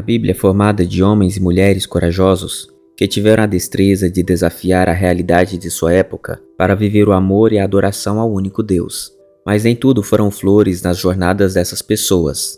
Bíblia é formada de homens e mulheres corajosos que tiveram a destreza de desafiar a realidade de sua época para viver o amor e a adoração ao único Deus. Mas nem tudo foram flores nas jornadas dessas pessoas.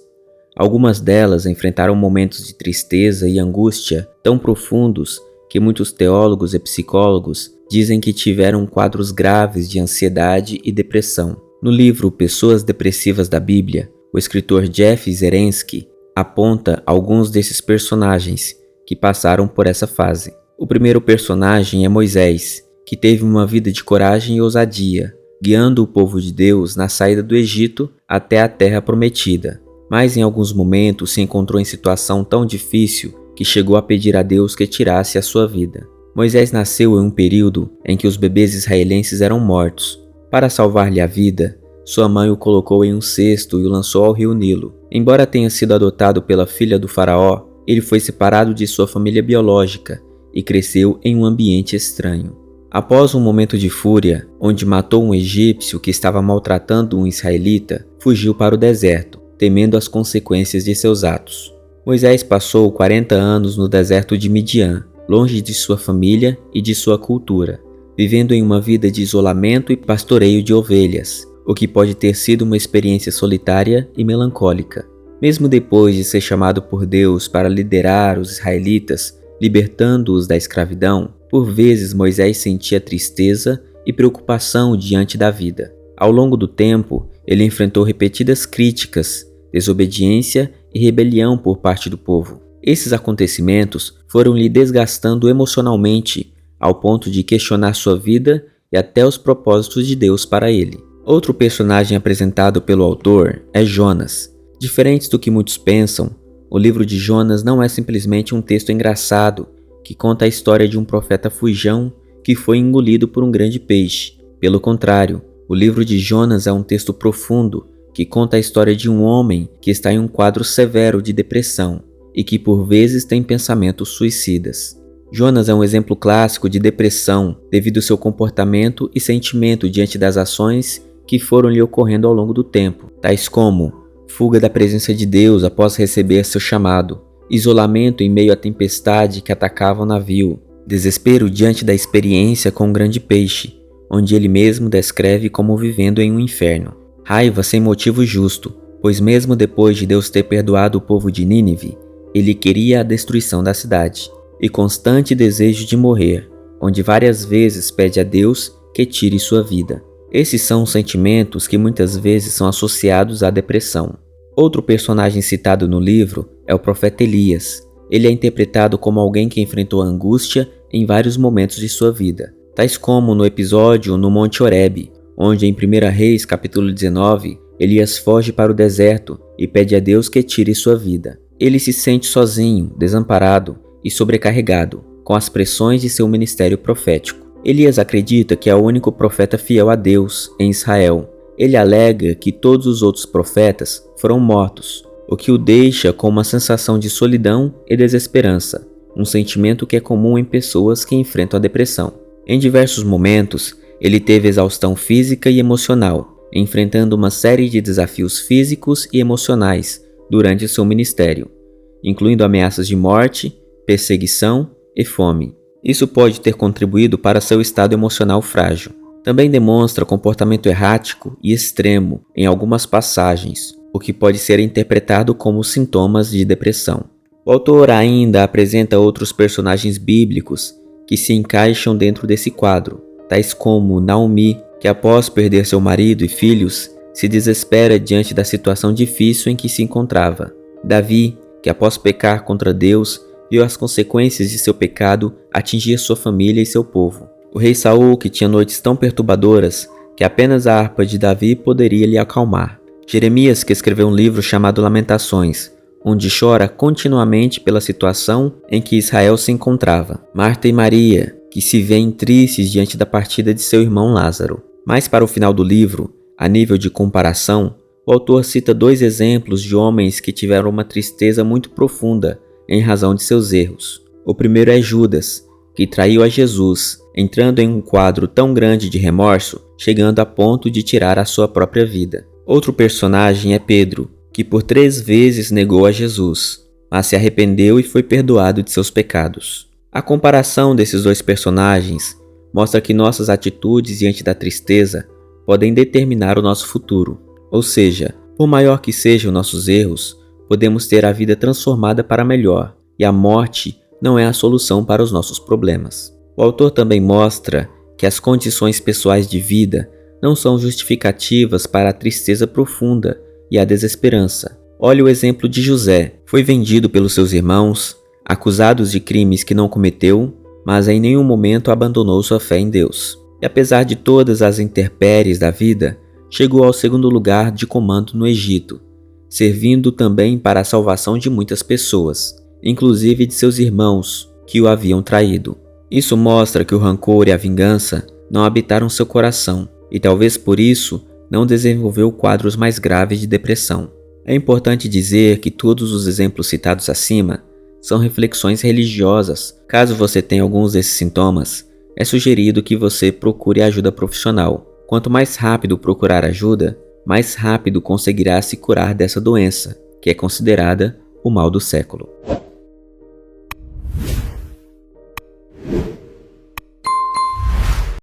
Algumas delas enfrentaram momentos de tristeza e angústia tão profundos que muitos teólogos e psicólogos dizem que tiveram quadros graves de ansiedade e depressão. No livro Pessoas Depressivas da Bíblia, o escritor Jeff Zerensky aponta alguns desses personagens que passaram por essa fase. O primeiro personagem é Moisés, que teve uma vida de coragem e ousadia, guiando o povo de Deus na saída do Egito até a terra prometida. Mas em alguns momentos se encontrou em situação tão difícil que chegou a pedir a Deus que tirasse a sua vida. Moisés nasceu em um período em que os bebês israelenses eram mortos. Para salvar-lhe a vida, sua mãe o colocou em um cesto e o lançou ao rio Nilo. Embora tenha sido adotado pela filha do faraó, ele foi separado de sua família biológica e cresceu em um ambiente estranho. Após um momento de fúria, onde matou um egípcio que estava maltratando um israelita, fugiu para o deserto, temendo as consequências de seus atos. Moisés passou 40 anos no deserto de Midian, longe de sua família e de sua cultura, vivendo em uma vida de isolamento e pastoreio de ovelhas, o que pode ter sido uma experiência solitária e melancólica. Mesmo depois de ser chamado por Deus para liderar os israelitas, libertando-os da escravidão, por vezes Moisés sentia tristeza e preocupação diante da vida. Ao longo do tempo, ele enfrentou repetidas críticas, desobediência e rebelião por parte do povo. Esses acontecimentos foram lhe desgastando emocionalmente, ao ponto de questionar sua vida e até os propósitos de Deus para ele. Outro personagem apresentado pelo autor é Jonas. Diferente do que muitos pensam, o livro de Jonas não é simplesmente um texto engraçado que conta a história de um profeta fujão que foi engolido por um grande peixe. Pelo contrário, o livro de Jonas é um texto profundo que conta a história de um homem que está em um quadro severo de depressão e que por vezes tem pensamentos suicidas. Jonas é um exemplo clássico de depressão devido ao seu comportamento e sentimento diante das ações que foram lhe ocorrendo ao longo do tempo, tais como fuga da presença de Deus após receber seu chamado, isolamento em meio à tempestade que atacava o navio, desespero diante da experiência com um grande peixe, onde ele mesmo descreve como vivendo em um inferno, raiva sem motivo justo, pois mesmo depois de Deus ter perdoado o povo de Nínive, ele queria a destruição da cidade, e constante desejo de morrer, onde várias vezes pede a Deus que tire sua vida. Esses são os sentimentos que muitas vezes são associados à depressão. Outro personagem citado no livro é o profeta Elias. Ele é interpretado como alguém que enfrentou a angústia em vários momentos de sua vida, tais como no episódio no Monte Horebe, onde em 1 Reis capítulo 19, Elias foge para o deserto e pede a Deus que tire sua vida. Ele se sente sozinho, desamparado e sobrecarregado com as pressões de seu ministério profético. Elias acredita que é o único profeta fiel a Deus em Israel. Ele alega que todos os outros profetas foram mortos, o que o deixa com uma sensação de solidão e desesperança, um sentimento que é comum em pessoas que enfrentam a depressão. Em diversos momentos, ele teve exaustão física e emocional, enfrentando uma série de desafios físicos e emocionais durante seu ministério, incluindo ameaças de morte, perseguição e fome. Isso pode ter contribuído para seu estado emocional frágil. Também demonstra comportamento errático e extremo em algumas passagens, o que pode ser interpretado como sintomas de depressão. O autor ainda apresenta outros personagens bíblicos que se encaixam dentro desse quadro, tais como Naomi, que após perder seu marido e filhos, se desespera diante da situação difícil em que se encontrava. Davi, que após pecar contra Deus, viu as consequências de seu pecado atingir sua família e seu povo. O rei Saul, que tinha noites tão perturbadoras que apenas a harpa de Davi poderia lhe acalmar. Jeremias, que escreveu um livro chamado Lamentações, onde chora continuamente pela situação em que Israel se encontrava. Marta e Maria, que se veem tristes diante da partida de seu irmão Lázaro. Mais para o final do livro, a nível de comparação, o autor cita dois exemplos de homens que tiveram uma tristeza muito profunda em razão de seus erros. O primeiro é Judas, que traiu a Jesus, entrando em um quadro tão grande de remorso, chegando a ponto de tirar a sua própria vida. Outro personagem é Pedro, que por 3 vezes negou a Jesus. mas se arrependeu e foi perdoado de seus pecados. A comparação desses dois personagens mostra que nossas atitudes diante da tristeza podem determinar o nosso futuro. Ou seja, por maior que sejam nossos erros, podemos ter a vida transformada para melhor, e a morte não é a solução para os nossos problemas. O autor também mostra que as condições pessoais de vida não são justificativas para a tristeza profunda e a desesperança. Olhe o exemplo de José. Foi vendido pelos seus irmãos, acusados de crimes que não cometeu, mas em nenhum momento abandonou sua fé em Deus. E apesar de todas as intempéries da vida, chegou ao segundo lugar de comando no Egito, servindo também para a salvação de muitas pessoas, inclusive de seus irmãos que o haviam traído. Isso mostra que o rancor e a vingança não habitaram seu coração, e talvez por isso não desenvolveu quadros mais graves de depressão. É importante dizer que todos os exemplos citados acima são reflexões religiosas. Caso você tenha alguns desses sintomas, é sugerido que você procure ajuda profissional. Quanto mais rápido procurar ajuda, mais rápido conseguirá se curar dessa doença, que é considerada o mal do século.